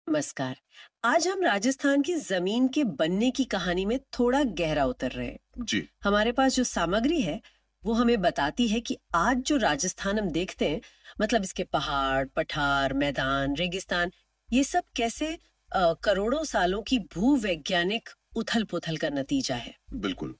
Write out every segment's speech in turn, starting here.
नमस्कार। आज हम राजस्थान की जमीन के बनने की कहानी में थोड़ा गहरा उतर रहे हैं। जी। हमारे पास जो सामग्री है वो हमें बताती है कि आज जो राजस्थान हम देखते हैं, मतलब इसके पहाड़, पठार, मैदान, रेगिस्तान, ये सब कैसे करोड़ों सालों की भूवैज्ञानिक उथल पुथल का नतीजा है। बिल्कुल।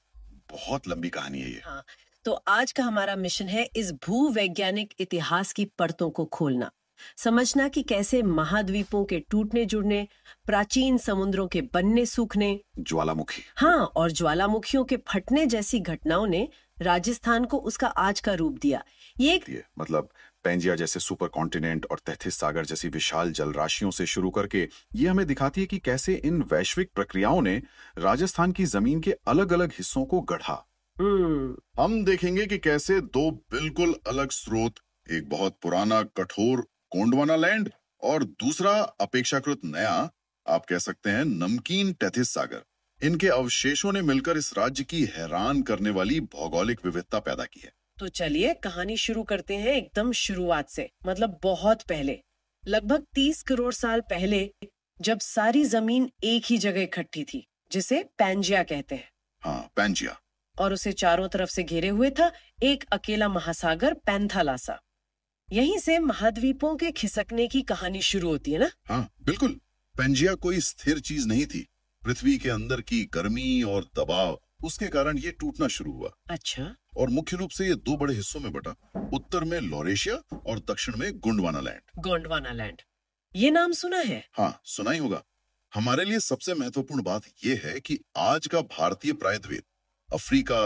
बहुत लंबी कहानी है ये। हाँ, तो आज का हमारा मिशन है इस भूवैज्ञानिक इतिहास की परतों को खोलना, समझना कि कैसे महाद्वीपों के टूटने जुड़ने, प्राचीन समुद्रों के बनने सूखने, ज्वालामुखी। हाँ, और ज्वालामुखियों के फटने जैसी घटनाओं ने राजस्थान को उसका आज का रूप दिया। ये एक ये मतलब पेंजिया जैसे सुपर कॉन्टिनेंट और तैथिस सागर जैसी विशाल जल राशियों से शुरू करके ये हमें दिखाती है कि कैसे इन वैश्विक प्रक्रियाओं ने राजस्थान की जमीन के अलग अलग हिस्सों को गढ़ा। हम्म, हम देखेंगे कि कैसे दो बिल्कुल अलग स्रोत, एक बहुत पुराना कठोर गोंडवाना लैंड और दूसरा अपेक्षाकृत नया, आप कह सकते हैं नमकीन तैथिस सागर, इनके अवशेषों ने मिलकर इस राज्य की हैरान करने वाली भौगोलिक विविधता पैदा की है। तो चलिए कहानी शुरू करते हैं एकदम शुरुआत से, मतलब बहुत पहले, लगभग 30 करोड़ साल पहले, जब सारी जमीन एक ही जगह इकट्ठी थी, जिसे पैंजिया कहते हैं, हाँ, पेंजिया। और उसे चारों तरफ से घेरे हुए था एक अकेला महासागर पैंथालासा। यहीं से महाद्वीपों के खिसकने की कहानी शुरू होती है ना। हाँ, बिल्कुल। पेंजिया कोई स्थिर चीज नहीं थी। पृथ्वी के अंदर की गर्मी और दबाव, उसके कारण ये टूटना शुरू हुआ। अच्छा। और मुख्य रूप से ये दो बड़े हिस्सों में बटा, उत्तर में लॉरेशिया और दक्षिण में गोंडवाना लैंड। गोंडवाना लैंड, ये नाम सुना है। हाँ, सुना ही होगा। हमारे लिए सबसे महत्वपूर्ण बात यह है कि आज का भारतीय प्रायद्वीप अफ्रीका,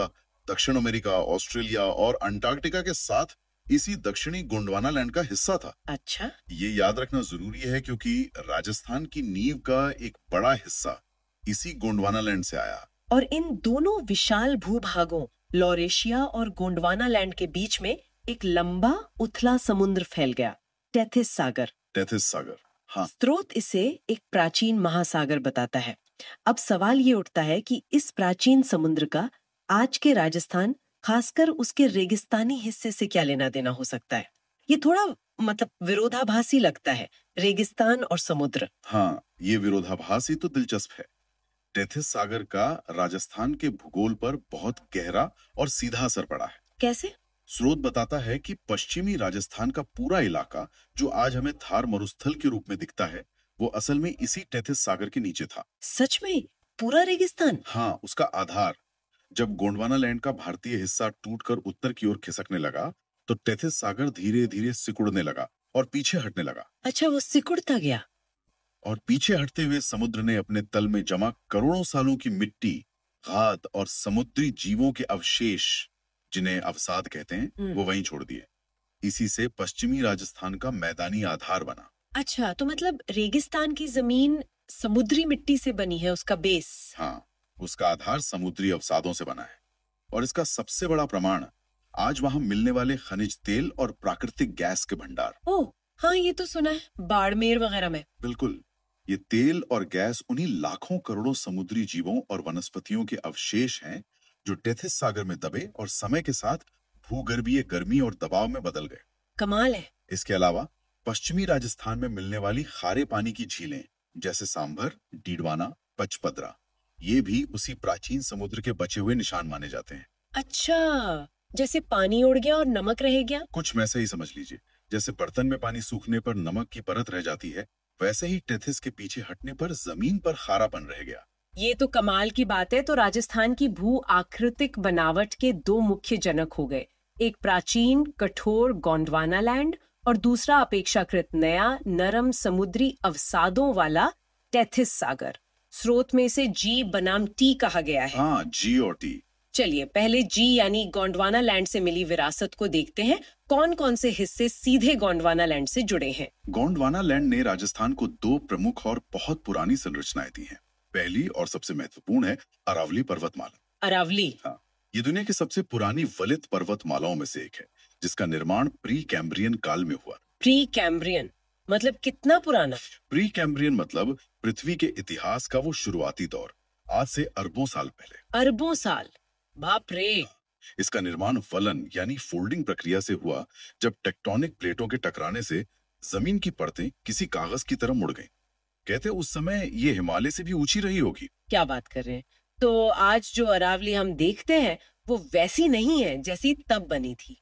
दक्षिण अमेरिका, ऑस्ट्रेलिया और अंटार्कटिका के साथ इसी दक्षिणी गोंडवाना लैंड का हिस्सा था। अच्छा। ये याद रखना जरूरी है क्योंकि राजस्थान की नींव का एक बड़ा हिस्सा इसी गोंडवाना लैंड से आया। और इन दोनों विशाल भूभागों, लॉरेशिया और गोंडवाना लैंड के बीच में एक लंबा उथला समुद्र फैल गया, टेथिस सागर। तैथिस सागर। हाँ। स्रोत इसे एक प्राचीन महासागर बताता है। अब सवाल ये उठता है कि इस प्राचीन समुद्र का आज के राजस्थान, खासकर उसके रेगिस्तानी हिस्से से क्या लेना देना हो सकता है। ये थोड़ा मतलब विरोधाभासी लगता है, रेगिस्तान और समुद्र। हाँ, ये विरोधाभास ही तो दिलचस्प है। टेथिस सागर का राजस्थान के भूगोल पर बहुत गहरा और सीधा असर पड़ा है। कैसे? स्रोत बताता है कि पश्चिमी राजस्थान का पूरा इलाका, जो आज हमें थार मरुस्थल के रूप में दिखता है, वो असल में इसी टेथिस सागर के नीचे था। सच में? पूरा रेगिस्तान? हाँ, उसका आधार। जब गोंडवाना लैंड का भारतीय हिस्सा टूटकर उत्तर की ओर खिसकने लगा, तो टेथिस सागर धीरे धीरे सिकुड़ने लगा और पीछे हटने लगा। अच्छा, वो सिकुड़ता गया। और पीछे हटते हुए समुद्र ने अपने तल में जमा करोड़ों सालों की मिट्टी, खाद और समुद्री जीवों के अवशेष, जिन्हें अवसाद कहते हैं, वो वहीं छोड़ दिए। इसी से पश्चिमी राजस्थान का मैदानी आधार बना। अच्छा, तो मतलब रेगिस्तान की जमीन समुद्री मिट्टी से बनी है, उसका बेस। हाँ, उसका आधार समुद्री अवसादों से बना है। और इसका सबसे बड़ा प्रमाण आज वहां मिलने वाले खनिज तेल और प्राकृतिक गैस के भंडार। ओह, हाँ, ये तो सुना है, बाड़मेर वगैरह में। बिल्कुल। ये तेल और गैस उन्हीं लाखों करोड़ों समुद्री जीवों और वनस्पतियों के अवशेष हैं जो टेथिस सागर में दबे और समय के साथ भूगर्भीय गर्मी और दबाव में बदल गए। कमाल है। इसके अलावा पश्चिमी राजस्थान में मिलने वाली खारे पानी की झीलें, जैसे सांभर, डीडवाना, पचपदरा, ये भी उसी प्राचीन समुद्र के बचे हुए निशान माने जाते हैं। अच्छा, जैसे पानी उड़ गया और नमक रह गया। कुछ वैसे ही समझ लीजिए। जैसे बर्तन में पानी सूखने पर नमक की परत रह जाती है, वैसे ही टेथिस के पीछे हटने पर जमीन पर खारापन रह गया। ये तो कमाल की बात है। तो राजस्थान की भू आकृतिक बनावट के दो मुख्य जनक हो गए, एक प्राचीन कठोर गोंडवाना लैंड और दूसरा अपेक्षाकृत नया नरम समुद्री अवसादों वाला टेथिस सागर। स्रोत में इसे जी बनाम टी कहा गया है। हाँ, जी और टी। चलिए पहले जी यानी गोंडवाना लैंड से मिली विरासत को देखते हैं। कौन कौन से हिस्से सीधे गोंडवाना लैंड से जुड़े हैं। गोंडवाना लैंड ने राजस्थान को दो प्रमुख और बहुत पुरानी संरचनाएं दी हैं। पहली और सबसे महत्वपूर्ण है अरावली पर्वतमाला। अरावली? हाँ, ये दुनिया की सबसे पुरानी वलित पर्वतमालाओं में से एक है, जिसका निर्माण प्री कैम्ब्रियन काल में हुआ। प्री कैम्ब्रियन मतलब कितना पुराना? प्री कैम्ब्रियन मतलब पृथ्वी के इतिहास का वो शुरुआती दौर, आज से अरबों साल पहले। अरबों साल? बाप रे। इसका निर्माण फलन यानी फोल्डिंग प्रक्रिया से हुआ, जब टेक्टोनिक प्लेटों के टकराने से जमीन की परतें किसी कागज की तरह मुड़ गईं। कहते उस समय ये हिमालय से भी ऊंची रही होगी। क्या बात कर रहे हैं? तो आज जो अरावली हम देखते हैं वो वैसी नहीं है जैसी तब बनी थी।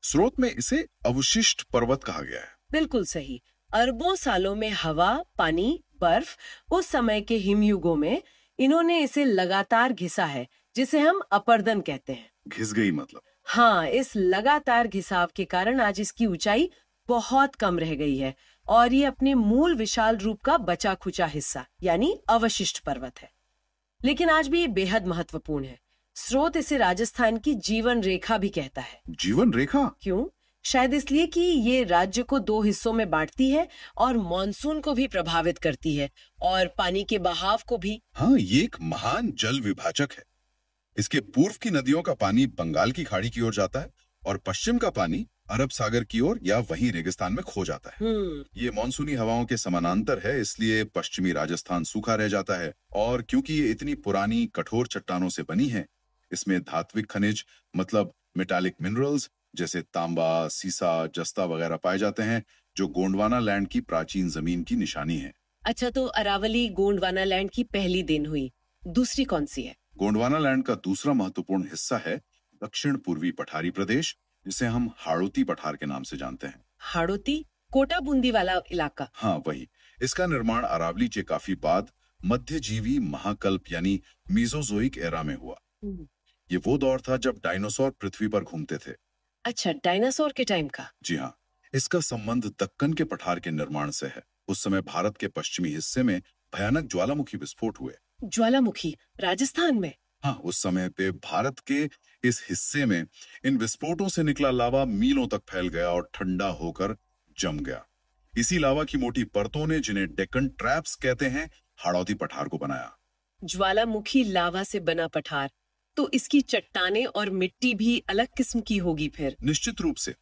स्रोत में इसे अवशिष्ट पर्वत कहा गया है। बिल्कुल सही। अरबों सालों में हवा, पानी, बर्फ, उस समय के हिमयुगों में इन्होंने इसे लगातार घिसा है, जिसे हम अपर्दन कहते हैं। घिस गई मतलब? हाँ, इस लगातार घिसाव के कारण आज इसकी ऊंचाई बहुत कम रह गई है और ये अपने मूल विशाल रूप का बचा खुचा हिस्सा यानी अवशिष्ट पर्वत है। लेकिन आज भी ये बेहद महत्वपूर्ण है। स्रोत इसे राजस्थान की जीवन रेखा भी कहता है। जीवन रेखा? क्यों? शायद इसलिए कि ये राज्य को दो हिस्सों में बांटती है और मॉनसून को भी प्रभावित करती है और पानी के बहाव को भी। हाँ, ये एक महान जल विभाजक है। इसके पूर्व की नदियों का पानी बंगाल की खाड़ी की ओर जाता है और पश्चिम का पानी अरब सागर की ओर या वहीं रेगिस्तान में खो जाता है। ये मॉनसूनी हवाओं के समानांतर है, इसलिए पश्चिमी राजस्थान सूखा रह जाता है। और क्योंकि ये इतनी पुरानी कठोर चट्टानों से बनी है, इसमें धात्विक खनिज मतलब मेटालिक मिनरल्स जैसे तांबा, सीसा, जस्ता वगैरह पाए जाते हैं, जो गोंडवाना लैंड की प्राचीन जमीन की निशानी है। अच्छा, तो अरावली गोंडवाना लैंड की पहली देन हुई। दूसरी कौन सी है? गोंडवाना लैंड का दूसरा महत्वपूर्ण हिस्सा है दक्षिण पूर्वी पठारी प्रदेश, जिसे हम हाड़ौती पठार के नाम से जानते हैं। हाड़ौती? कोटा बूंदी वाला इलाका? हाँ, वही। इसका निर्माण अरावली के काफी बाद मध्यजीवी महाकल्प यानी मीजोजोइक एरा में हुआ। ये वो दौर था जब डायनासोर पृथ्वी पर घूमते थे। अच्छा, डायनासोर के टाइम का? जी हाँ। इसका संबंध दक्कन के पठार के निर्माण से है। उस समय भारत के पश्चिमी हिस्से में भयानक ज्वालामुखी विस्फोट हुए। ज्वालामुखी राजस्थान में? हाँ, उस समय पे भारत के इस हिस्से में इन विस्फोटों से निकला लावा मीलों तक फैल गया और ठंडा होकर जम गया। इसी लावा की मोटी परतों ने, जिन्हें डेक्कन ट्रैप्स कहते हैं, हाड़ौती पठार को बनाया। ज्वालामुखी लावा से बना पठार, तो इसकी चट्टानें और मिट्टी भी अलग किस्म की होगी फिर? निश्चित रूप से।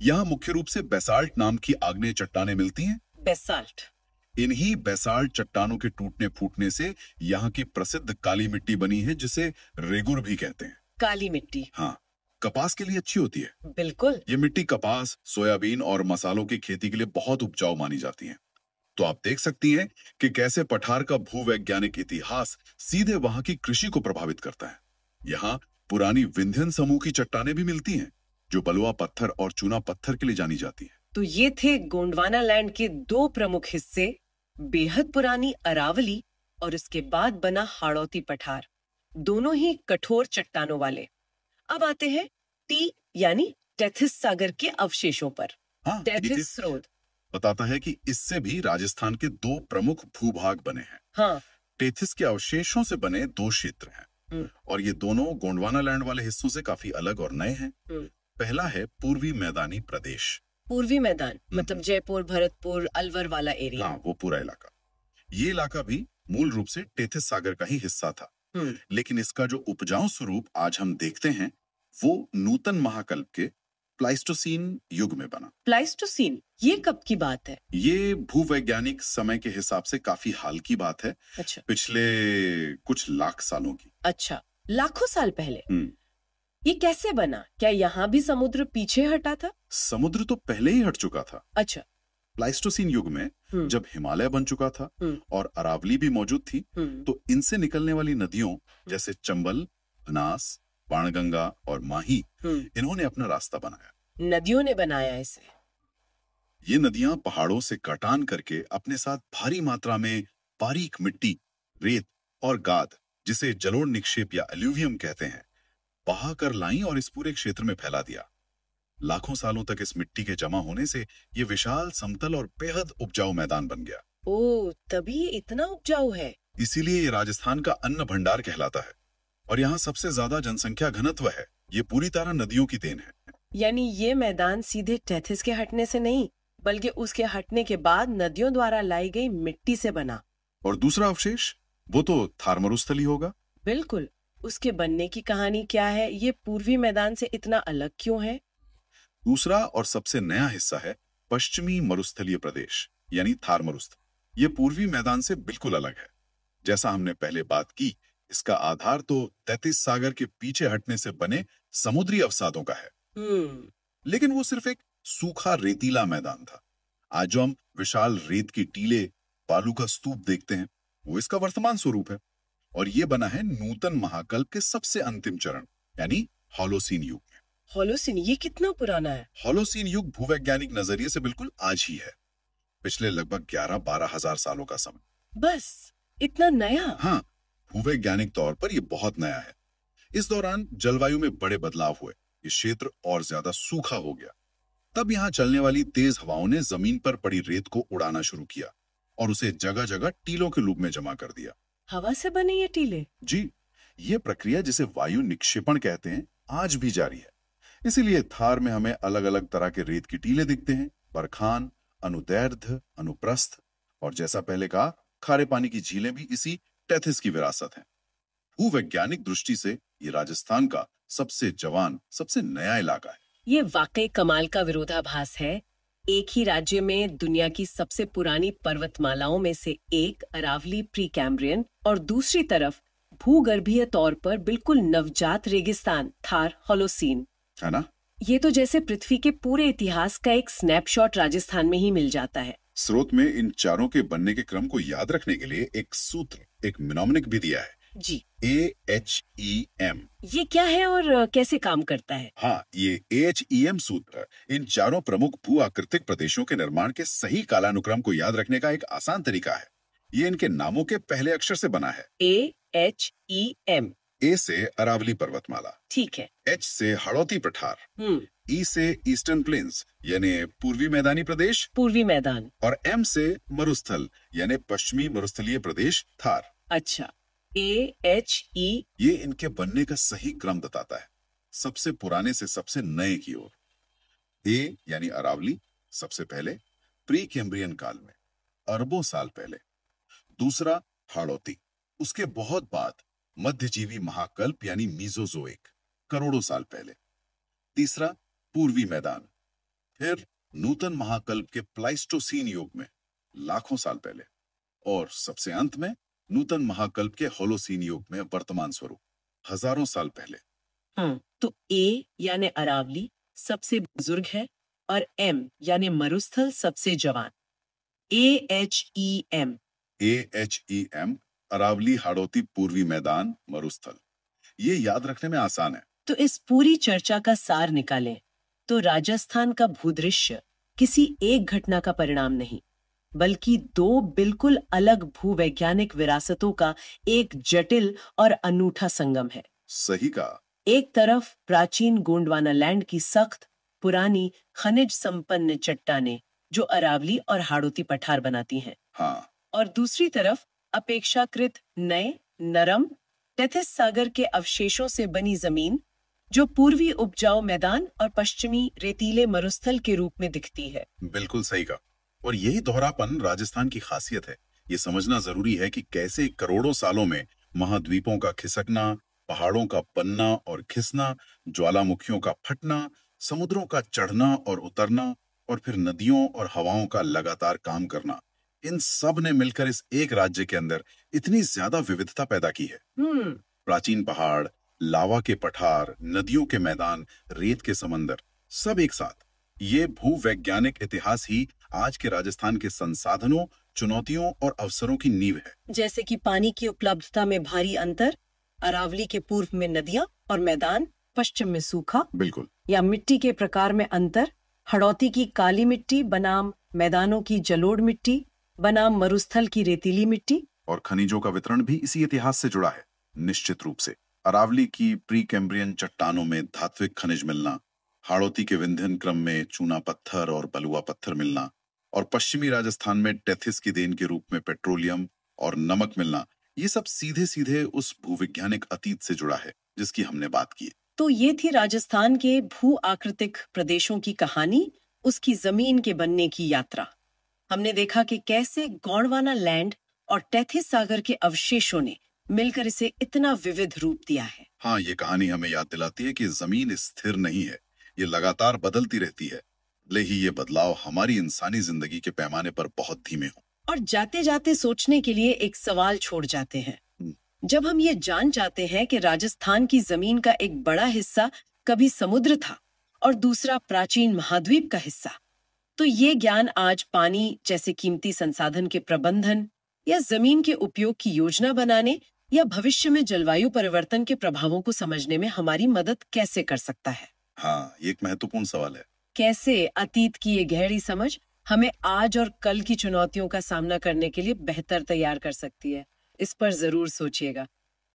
यहाँ मुख्य रूप से बेसाल्ट नाम की आग्नेय चट्टानें मिलती हैं। बेसाल्ट? इन्हीं बेसाल्ट चट्टानों के टूटने फूटने से यहाँ की प्रसिद्ध काली मिट्टी बनी है, जिसे रेगुर भी कहते हैं। काली मिट्टी? हाँ, कपास के लिए अच्छी होती है। बिल्कुल। ये मिट्टी कपास, सोयाबीन और मसालों की खेती के लिए बहुत उपजाऊ मानी जाती है। तो आप देख सकती हैं कि कैसे पठार का भूवैज्ञानिक इतिहास सीधे वहां की कृषि को प्रभावित करता है। यहाँ पुरानी विंध्यन समूह की चट्टानें भी मिलती हैं, जो बलुआ पत्थर और चूना पत्थर के लिए जानी जाती है। तो ये थे गोंडवाना लैंड के दो प्रमुख हिस्से, बेहद पुरानी अरावली और उसके बाद बना हाड़ौती पठार, दोनों ही कठोर चट्टानों वाले। अब आते हैं टी यानी टेथिस सागर के अवशेषों पर। हाँ, टेथिस स्रोत बताता है कि इससे भी राजस्थान के दो प्रमुख भूभाग बने हैं। हाँ। टेथिस के अवशेषों से बने दो क्षेत्र हैं और ये दोनों गोंडवाना लैंड वाले हिस्सों से काफी अलग और नए हैं। पहला है पूर्वी मैदानी प्रदेश। पूर्वी मैदान मतलब जयपुर, भरतपुर, अलवर वाला एरिया? हाँ, वो पूरा इलाका। ये इलाका भी मूल रूप से टेथिस सागर का ही हिस्सा था, लेकिन इसका जो उपजाऊ स्वरूप आज हम देखते हैं वो नूतन महाकल्प के प्लाइस्टोसीन युग में बना। प्लाइस्टोसीन? ये कब की बात है? ये भूवैज्ञानिक समय के हिसाब से काफी हाल की बात है। अच्छा। पिछले कुछ लाख सालों की। अच्छा, लाखों साल पहले? ये कैसे बना? क्या यहाँ भी समुद्र पीछे हटा था? समुद्र तो पहले ही हट चुका था। अच्छा। प्लाइस्टोसीन युग में जब हिमालय बन चुका था और अरावली भी मौजूद थी, तो इनसे निकलने वाली नदियों जैसे चंबल, बनास, बाणगंगा और माही, इन्होंने अपना रास्ता बनाया। नदियों ने बनाया इसे? ये नदियां पहाड़ों से कटान करके अपने साथ भारी मात्रा में बारीक मिट्टी, रेत और गाद, जिसे जलोढ़ निक्षेप या एल्यूवियम कहते हैं, बहा कर लाई और इस पूरे क्षेत्र में फैला दिया। लाखों सालों तक इस मिट्टी के जमा होने से ये विशाल, समतल और बेहद उपजाऊ मैदान बन गया। ओह, तभी ये इतना उपजाऊ है। इसीलिए ये राजस्थान का अन्न भंडार कहलाता है और यहाँ सबसे ज्यादा जनसंख्या घनत्व है। ये पूरी तरह नदियों की देन है। यानी ये मैदान सीधे टेथिस के हटने से नहीं, बल्कि उसके हटने के बाद नदियों द्वारा लाई गई मिट्टी से बना। और दूसरा अवशेष, वो तो थार मरुस्थली होगा। बिल्कुल। उसके बनने की कहानी क्या है? ये पूर्वी मैदान से इतना अलग क्यों है? दूसरा और सबसे नया हिस्सा है पश्चिमी मरुस्थलीय प्रदेश यानी थार मरुस्थल। ये पूर्वी मैदान से बिल्कुल अलग है। जैसा हमने पहले बात की, इसका आधार तो तैतीस सागर के पीछे हटने से बने समुद्री अवसादों का है। लेकिन वो सिर्फ एक सूखा रेतीला मैदान था। आज जो हम विशाल रेत की टीले, बालू का स्तूप देखते हैं वो इसका वर्तमान स्वरूप है, और ये बना है नूतन महाकल्प के सबसे अंतिम चरण यानी होलोसीन युग में। होलोसिन ये कितना पुराना है? होलोसीन युग भूवैज्ञानिक नजरिए से बिल्कुल आज ही है, पिछले लगभग 11-12 हजार सालों का समय। बस इतना नया? हाँ, भूवैज्ञानिक तौर पर यह बहुत नया है। इस दौरान जलवायु में बड़े बदलाव हुए, ये क्षेत्र और ज्यादा सूखा हो गया। तब यहाँ चलने वाली तेज हवाओं ने जमीन पर पड़ी रेत को उड़ाना शुरू किया और उसे जगह जगह टीलों के रूप में जमा कर दिया। हवा से बने ये टीले? जी, ये प्रक्रिया जिसे वायु निक्षेपण कहते हैं आज भी जारी है। इसीलिए थार में हमें अलग अलग तरह के रेत की टीले दिखते हैं, बरखान, अनुदैर्ध्य, अनुप्रस्थ, और जैसा पहले कहा खारे पानी की झीलें भी इसी टेथिस की विरासत हैं। भूवैज्ञानिक दृष्टि से ये राजस्थान का सबसे जवान, सबसे नया इलाका है। ये वाकई कमाल का विरोधाभास है। एक ही राज्य में दुनिया की सबसे पुरानी पर्वतमालाओं में से एक अरावली प्री कैम्ब्रियन और दूसरी तरफ भूगर्भीय तौर पर बिल्कुल नवजात रेगिस्तान थार होलोसीन, है ना? ये तो जैसे पृथ्वी के पूरे इतिहास का एक स्नैपशॉट राजस्थान में ही मिल जाता है। स्रोत में इन चारों के बनने के क्रम को याद रखने के लिए एक सूत्र, एक मिनोमनिक भी दिया है जी। AHEM। ये क्या है और कैसे काम करता है? हाँ, ये AHEM सूत्र इन चारों प्रमुख भू आकृतिक प्रदेशों के निर्माण के सही कालानुक्रम को याद रखने का एक आसान तरीका है। ये इनके नामों के पहले अक्षर से बना है। AHEM। A से अरावली पर्वतमाला, ठीक है। H से हाड़ौती पठार, E से ईस्टर्न प्लेन्स यानी पूर्वी मैदानी प्रदेश, पूर्वी मैदान, और M से मरुस्थल यानी पश्चिमी मरुस्थलीय प्रदेश थार। अच्छा, AHE। ये इनके बनने का सही क्रम बताता है, सबसे पुराने से सबसे नए की ओर। A यानी अरावली सबसे पहले प्री कैम्ब्रियन काल में, अरबों साल पहले। दूसरा हाड़ौती, उसके बहुत बाद मध्यजीवी महाकल्प यानी मीजोजोइक, करोड़ों साल पहले। तीसरा पूर्वी मैदान, फिर नूतन महाकल्प के प्लाइस्टोसीन युग में लाखों साल पहले, और सबसे अंत में नूतन महाकल्प के होलोसीन युग में वर्तमान स्वरूप हजारों साल पहले। तो A यानी अरावली सबसे बुजुर्ग है और M यानी मरुस्थल सबसे जवान। AHEM। AHEM अरावली हाड़ौती पूर्वी मैदान मरुस्थल, ये याद रखने में आसान है। तो इस पूरी चर्चा का सार निकालें तो राजस्थान का भूदृश्य किसी एक घटना का परिणाम नहीं, बल्कि दो बिल्कुल अलग भूवैज्ञानिक विरासतों का एक जटिल और अनूठा संगम है। सही कहा। एक तरफ प्राचीन गोंडवाना लैंड की सख्त पुरानी खनिज संपन्न चट्टानें जो अरावली और हाड़ौती पठार बनाती हैं, हाँ, और दूसरी तरफ अपेक्षाकृत नए नरम टेथिस सागर के अवशेषों से बनी जमीन जो पूर्वी उपजाऊ मैदान और पश्चिमी रेतीले मरुस्थल के रूप में दिखती है। बिल्कुल सही कहा। और यही दोहरापन राजस्थान की खासियत है। ये समझना जरूरी है कि कैसे करोड़ों सालों में महाद्वीपों का खिसकना, पहाड़ों का बनना और खिसना, ज्वालामुखियों का फटना, समुद्रों का चढ़ना और उतरना, और फिर नदियों और हवाओं का लगातार काम करना, इन सब ने मिलकर इस एक राज्य के अंदर इतनी ज्यादा विविधता पैदा की है। प्राचीन पहाड़, लावा के पठार, नदियों के मैदान, रेत के समंदर, सब एक साथ। ये भूवैज्ञानिक इतिहास ही आज के राजस्थान के संसाधनों, चुनौतियों और अवसरों की नींव है। जैसे कि पानी की उपलब्धता में भारी अंतर, अरावली के पूर्व में नदियां और मैदान, पश्चिम में सूखा, बिल्कुल, या मिट्टी के प्रकार में अंतर, हाड़ौती की काली मिट्टी बनाम मैदानों की जलोढ़ मिट्टी बनाम मरुस्थल की रेतीली मिट्टी। और खनिजों का वितरण भी इसी इतिहास से जुड़ा है, निश्चित रूप से। अरावली की प्री कैम्ब्रियन चट्टानों में धात्विक खनिज मिलना, हाड़ौती के विंध्यन क्रम में चूना पत्थर और बलुआ पत्थर मिलना, और पश्चिमी राजस्थान में टेथिस की देन के रूप में पेट्रोलियम और नमक मिलना, ये सब सीधे सीधे उस भूवैज्ञानिक अतीत से जुड़ा है जिसकी हमने बात की। तो ये थी राजस्थान के भू आकृतिक प्रदेशों की कहानी, उसकी जमीन के बनने की यात्रा। हमने देखा कि कैसे गोंडवाना लैंड और टेथिस सागर के अवशेषों ने मिलकर इसे इतना विविध रूप दिया है। हाँ, ये कहानी हमें याद दिलाती है कि जमीन स्थिर नहीं है, ये लगातार बदलती रहती है, भले ही ये बदलाव हमारी इंसानी जिंदगी के पैमाने पर बहुत धीमे हों। और जाते जाते सोचने के लिए एक सवाल छोड़ जाते हैं। जब हम ये जान जाते हैं कि राजस्थान की जमीन का एक बड़ा हिस्सा कभी समुद्र था और दूसरा प्राचीन महाद्वीप का हिस्सा, तो ये ज्ञान आज पानी जैसे कीमती संसाधन के प्रबंधन या जमीन के उपयोग की योजना बनाने या भविष्य में जलवायु परिवर्तन के प्रभावों को समझने में हमारी मदद कैसे कर सकता है? हाँ, ये एक महत्वपूर्ण सवाल है। कैसे अतीत की ये गहरी समझ हमें आज और कल की चुनौतियों का सामना करने के लिए बेहतर तैयार कर सकती है? इस पर जरूर सोचिएगा।